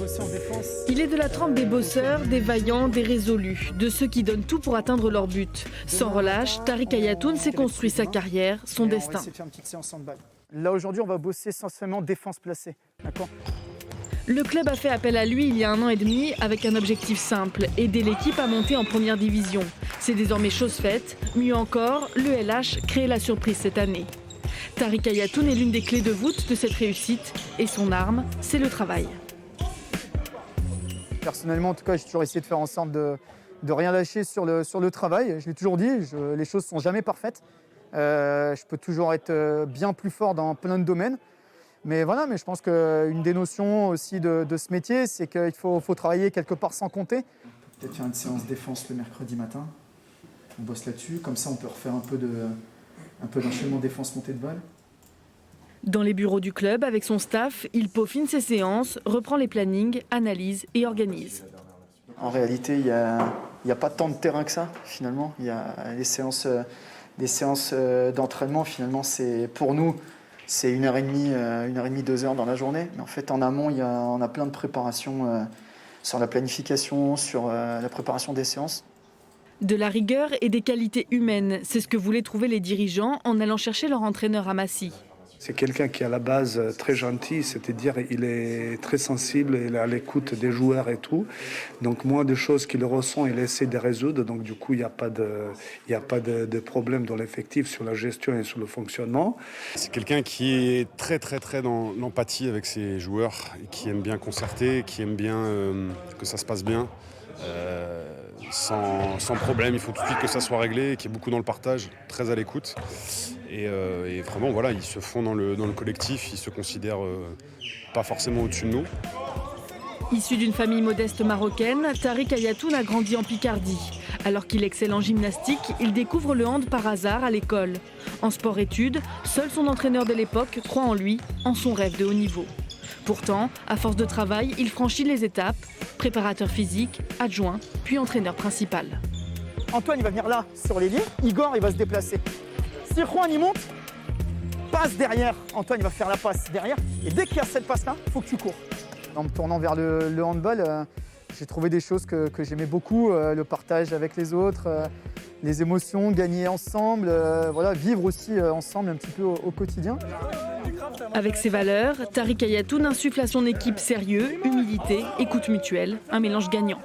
bosser en défense. Il est de la trempe des bosseurs, des vaillants, des résolus, de ceux qui donnent tout pour atteindre leur but. Sans relâche, Tariq Ayatoun s'est construit sa carrière, son destin. On va essayer de faire une petite séance handball. Là aujourd'hui, on va bosser essentiellement défense placée. D'accord ? Le club a fait appel à lui il y a 1 an et demi avec un objectif simple, aider l'équipe à monter en première division. C'est désormais chose faite. Mieux encore, le LH crée la surprise cette année. Tariq Ayatoun est l'une des clés de voûte de cette réussite et son arme, c'est le travail. Personnellement, en tout cas, j'ai toujours essayé de faire en sorte de rien lâcher sur le travail. Je l'ai toujours dit, les choses ne sont jamais parfaites. Je peux toujours être bien plus fort dans plein de domaines. Mais voilà, mais je pense qu'une des notions aussi de ce métier, c'est qu'il faut travailler quelque part sans compter. Peut-être faire une séance défense le mercredi matin. On bosse là-dessus, comme ça on peut refaire un peu d'enchaînement défense-montée de balle. Dans les bureaux du club, avec son staff, il peaufine ses séances, reprend les plannings, analyse et organise. En réalité, il n'y a pas tant de terrain que ça, finalement. Il y a les séances d'entraînement, finalement, c'est pour nous, c'est 1h30, 2 heures dans la journée. Mais en fait, en amont, on a plein de préparations sur la planification, sur la préparation des séances. De la rigueur et des qualités humaines, c'est ce que voulaient trouver les dirigeants en allant chercher leur entraîneur à Massy. C'est quelqu'un qui est à la base très gentil, c'est-à-dire il est très sensible, il est à l'écoute des joueurs et tout. Donc moins de choses qu'il ressent, il essaie de résoudre. Donc du coup, il n'y a pas de problème dans l'effectif sur la gestion et sur le fonctionnement. C'est quelqu'un qui est très dans l'empathie avec ses joueurs, et qui aime bien concerter, qui aime bien que ça se passe bien. Sans problème, il faut tout de suite que ça soit réglé, qui est beaucoup dans le partage, très à l'écoute. Et vraiment, voilà, ils se font dans le collectif, ils se considèrent pas forcément au-dessus de nous. Issu d'une famille modeste marocaine, Tariq Ayatoun a grandi en Picardie. Alors qu'il excelle en gymnastique, il découvre le hand par hasard à l'école. En sport-études, seul son entraîneur de l'époque croit en lui, en son rêve de haut niveau. Pourtant, à force de travail, il franchit les étapes, préparateur physique, adjoint, puis entraîneur principal. Antoine, il va venir là, sur les lignes. Igor, il va se déplacer. Si Juan, il monte, passe derrière. Antoine, il va faire la passe derrière. Et dès qu'il y a cette passe-là, il faut que tu cours. En me tournant vers le handball, j'ai trouvé des choses que j'aimais beaucoup. Le partage avec les autres, les émotions, gagner ensemble, vivre aussi ensemble un petit peu au quotidien. Avec ses valeurs, Tariq Ayatoun insuffle à son équipe sérieux, humilité, écoute mutuelle, un mélange gagnant.